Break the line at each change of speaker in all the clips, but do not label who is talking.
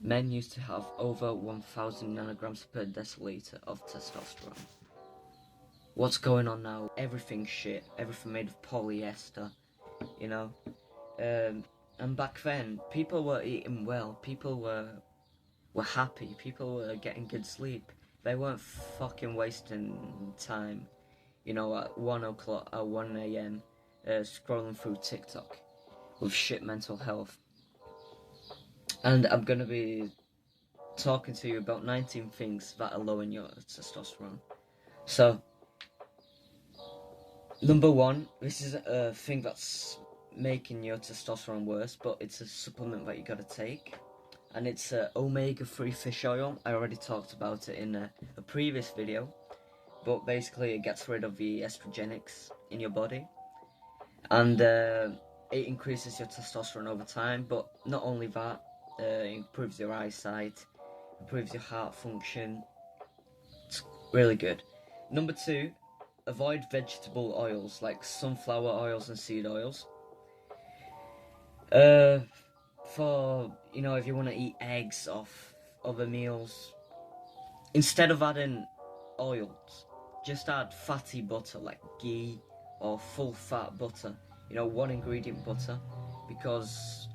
men used to have over 1,000 nanograms per deciliter of testosterone. What's going on now? Everything's shit. Everything made of polyester, you know. And back then, people were eating well. People were happy. People were getting good sleep. They weren't fucking wasting time, you know, at 1 o'clock, at 1 a.m. Scrolling through TikTok with shit mental health. And I'm gonna be talking to you about 19 things that are lowering your testosterone. So, number one, this is a thing that's making your testosterone worse, but it's a supplement that you gotta take. And it's omega-3 fish oil. I already talked about it in a previous video. But basically it gets rid of the estrogenics in your body. And it increases your testosterone over time. But not only that, it improves your eyesight, improves your heart function. It's really good. Number two, avoid vegetable oils like sunflower oils and seed oils. For, you know, if you want to eat eggs off other meals, instead of adding oils, just add fatty butter like ghee or full fat butter, you know, one ingredient butter, because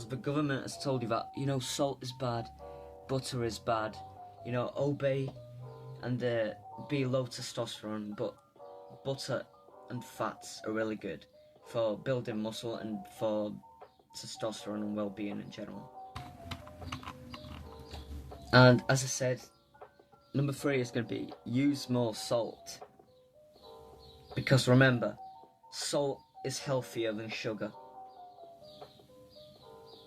the government has told you that, you know, salt is bad, butter is bad, you know, obey and be low testosterone, but butter and fats are really good for building muscle and for testosterone and well-being in general. And as I said, number three is going to be use more salt, because remember, salt is healthier than sugar.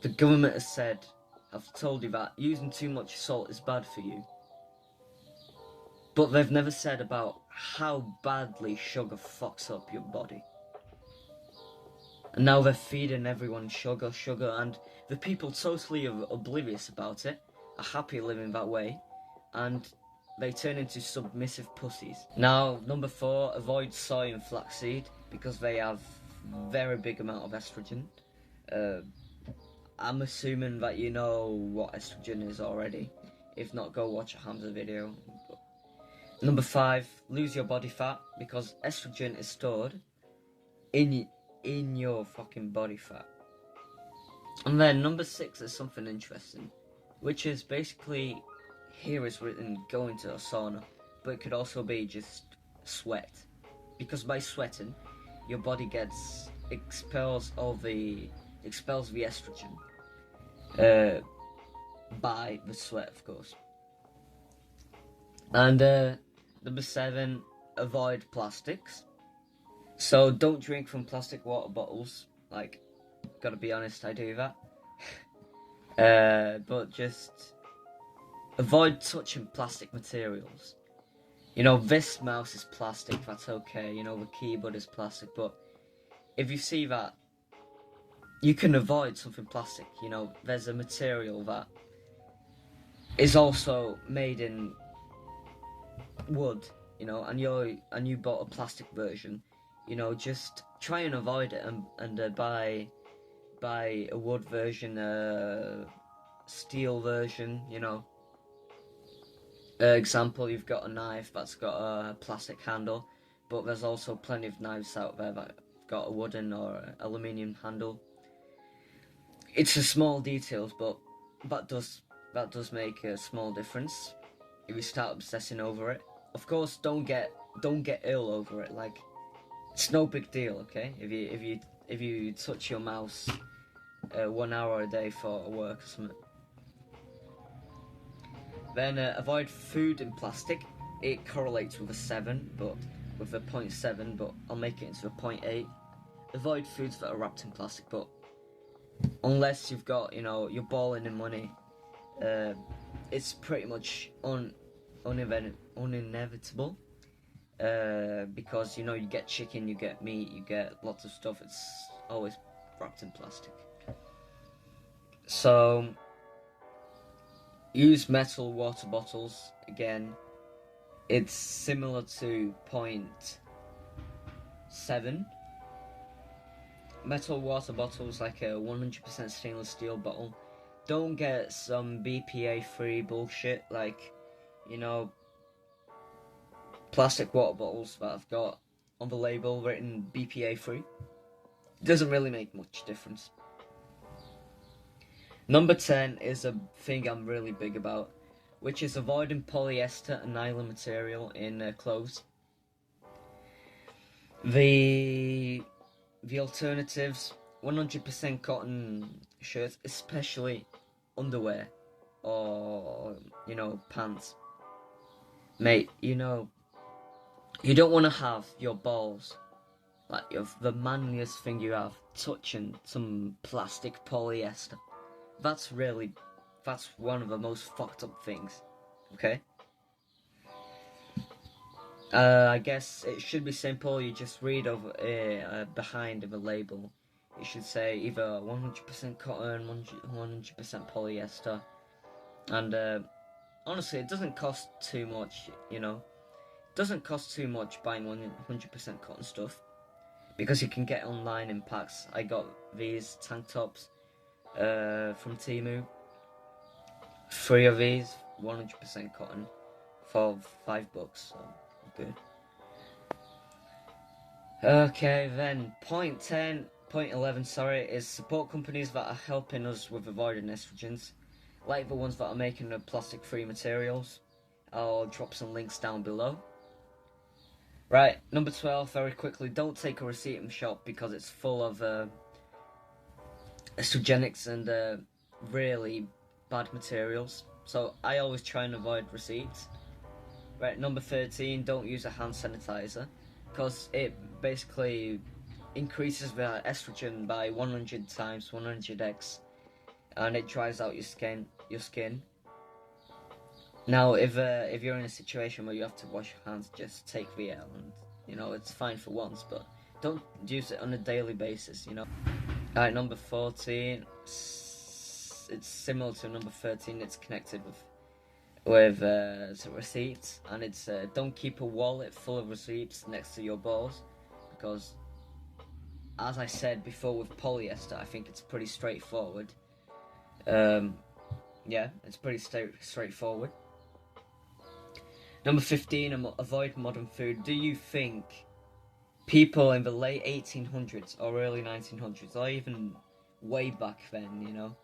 The government has said, I've told you that using too much salt is bad for you, but they've never said about how badly sugar fucks up your body. And now they're feeding everyone sugar, and the people totally oblivious about it are happy living that way, and they turn into submissive pussies. Now, number four, avoid soy and flaxseed, because they have very big amount of estrogen. I'm assuming that you know what estrogen is already. If not, go watch a Hamza video. Number five, lose your body fat, because estrogen is stored in your fucking body fat. And then number six is something interesting, which is basically, here is written, go into a sauna, but it could also be just sweat, because by sweating, your body expels the estrogen by the sweat, of course. And number seven, avoid plastics. So don't drink from plastic water bottles. Like, gotta be honest, I do that. But just avoid touching plastic materials. You know, this mouse is plastic, that's okay. You know, the keyboard is plastic, but if you see that, you can avoid something plastic. You know, there's a material that is also made in wood, you know, and you bought a plastic version. You know, just try and avoid it and buy a wood version, a steel version, you know. Example, you've got a knife that's got a plastic handle, but there's also plenty of knives out there that have got a wooden or aluminium handle. It's a small details, but that does make a small difference if you start obsessing over it. Of course, don't get ill over it. Like, it's no big deal, okay? If you touch your mouse 1 hour a day for work or something. Then avoid food in plastic. It correlates with a 7, but with a 0.7, but I'll make it into a 0.8. Avoid foods that are wrapped in plastic, but unless you've got, you know, you're balling in money, it's pretty much uninevitable. Because, you know, you get chicken, you get meat, you get lots of stuff, it's always wrapped in plastic. So, use metal water bottles. Again, it's similar to 0.7. Metal water bottles, like a 100% stainless steel bottle, don't get some BPA free bullshit like, you know, plastic water bottles that have got on the label written BPA free. Doesn't really make much difference. Number 10 is a thing I'm really big about, which is avoiding polyester and nylon material in clothes. The alternatives, 100% cotton shirts, especially underwear or, you know, pants. Mate, you know, you don't want to have your balls, like the manliest thing you have, touching some plastic polyester. That's one of the most fucked up things, okay? I guess it should be simple. You just read over behind of a label. It should say either 100% cotton, 100% polyester, and honestly, it doesn't cost too much. You know, it doesn't cost too much buying 100% cotton stuff because you can get online in packs. I got these tank tops from Temu. 3 of these, 100% cotton, for $5. So good. Okay, then point 10, point 11, sorry, is support companies that are helping us with avoiding estrogens, like the ones that are making the plastic-free materials. I'll drop some links down below. Right, number 12, very quickly, don't take a receipt in shop because it's full of estrogenics and really bad materials. So I always try and avoid receipts. Right, number 13, don't use a hand sanitizer because it basically increases the estrogen by 100 times, 100x, and it dries out your skin. Now, if you're in a situation where you have to wash your hands, just take the L, and you know it's fine for once, but don't use it on a daily basis. You know. Alright, number 14. It's similar to number 13. It's connected with receipts, and it's don't keep a wallet full of receipts next to your balls, because as I said before with polyester, I think it's pretty straightforward. Yeah, it's pretty straightforward. Number 15, avoid modern food. Do you think people in the late 1800s or early 1900s, or even way back then, you know,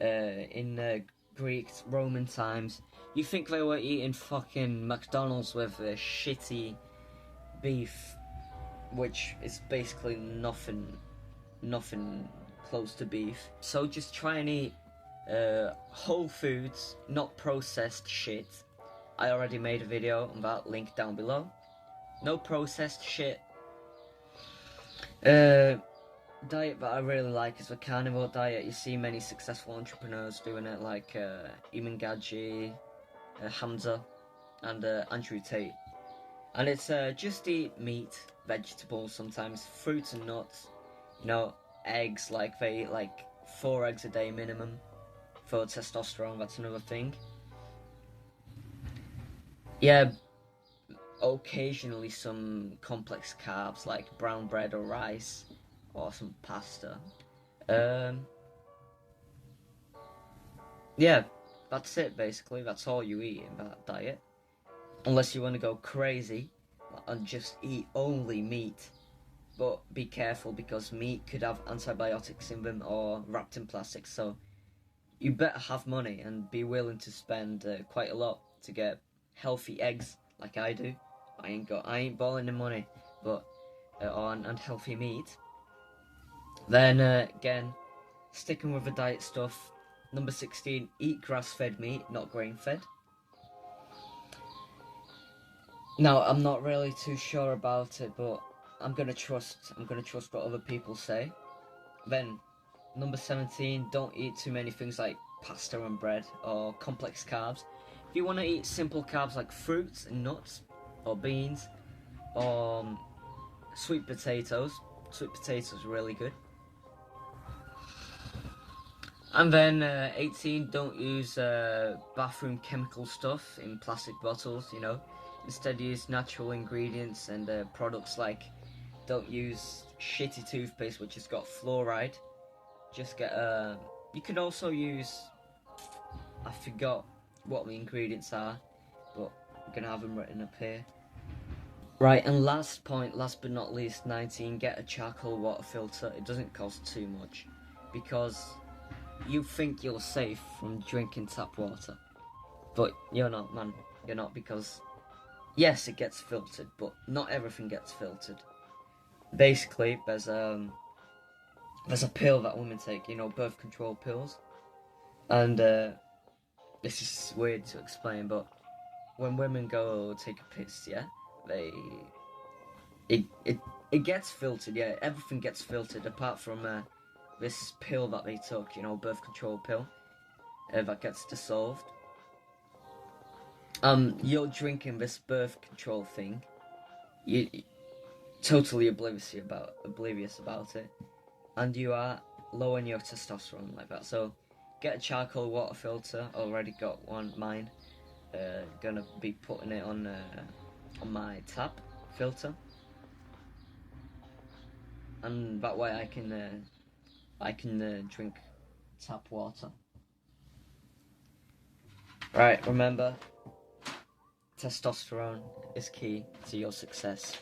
in Greek, Roman times, you think they were eating fucking McDonald's with shitty beef, which is basically nothing close to beef? So just try and eat whole foods, not processed shit. I already made a video on that, link down below. No processed shit. Diet that I really like is the carnivore diet. You see many successful entrepreneurs doing it, like Eamon Gadji, Hamza, and Andrew Tate. And it's just eat meat, vegetables, sometimes fruits and nuts. You know, eggs, like they eat like 4 eggs a day minimum for testosterone. That's another thing. Yeah, occasionally some complex carbs like brown bread or rice or some pasta. Yeah, that's it basically. That's all you eat in that diet. Unless you want to go crazy and just eat only meat. But be careful because meat could have antibiotics in them or wrapped in plastic. So you better have money and be willing to spend quite a lot to get healthy eggs like I do. I ain't balling the money, but and healthy meat. Then again, sticking with the diet stuff. Number 16, eat grass-fed meat, not grain-fed. Now, I'm not really too sure about it, but I'm gonna trust what other people say. Then, number 17, don't eat too many things like pasta and bread or complex carbs. If you want to eat simple carbs like fruits and nuts or beans or sweet potatoes are really good. And then 18, don't use bathroom chemical stuff in plastic bottles, you know. Instead use natural ingredients and products like, don't use shitty toothpaste which has got fluoride. Just get you could also use forgot what the ingredients are, but I'm gonna have them written up here. Right, and last but not least, 19, get a charcoal water filter. It doesn't cost too much, because you think you're safe from drinking tap water, but you're not, man. You're not, because yes, it gets filtered, but not everything gets filtered. Basically, there's a pill that women take, birth control pills, and this is weird to explain, but when women go take a piss, yeah, they it it gets filtered, yeah. Everything gets filtered apart from this pill that they took, birth control pill, that gets dissolved. You're drinking this birth control thing. You totally oblivious about it, and you are low in your testosterone like that. So, get a charcoal water filter. Already got one, mine. Gonna be putting it on my tap filter, and that way I can drink tap water. Right, remember, testosterone is key to your success.